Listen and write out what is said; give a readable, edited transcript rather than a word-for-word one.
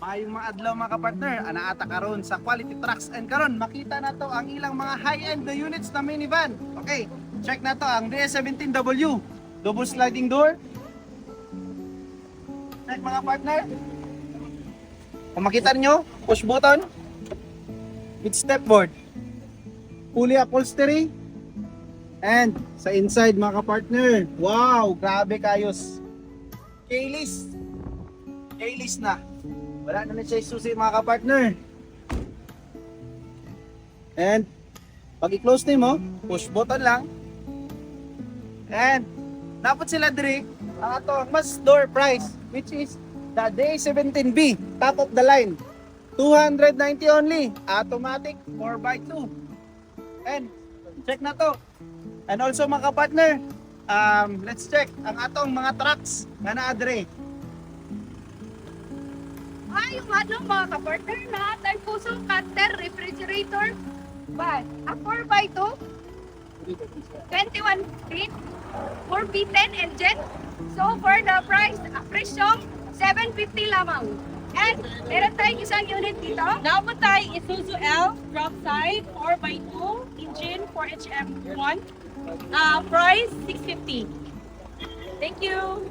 Maayong mga adlaw mga kapartner, anaata karon sa Quality Trucks and karon makita na to ang ilang mga high-end na units na minivan. Okay, check na to ang DS17W, double sliding door. Check mga partner. Kung makita nyo, push button with stepboard, fully upholstery, and sa inside mga kapartner, wow, grabe kayos. Keyless na. Wala na siya susi mga kapartner. And pag i-close mo, push button lang. And dapat sila diri ang atong mas door price, which is the D17B, top of the line. 290 only, automatic 4x2. And check na to. And also mga kapartner, let's check ang atong mga trucks nga naa diri. Ay, yung ano mga kapartner na tayo puso cutter refrigerator. But, a 4x2, 21 feet, 4V10 engine. So, for the price, presyo, 750 lamang. And, meron tayong isang unit dito. Naabot tayo Isuzu L, drop side, 4x2, engine 4HM1. Price, 650. Thank you.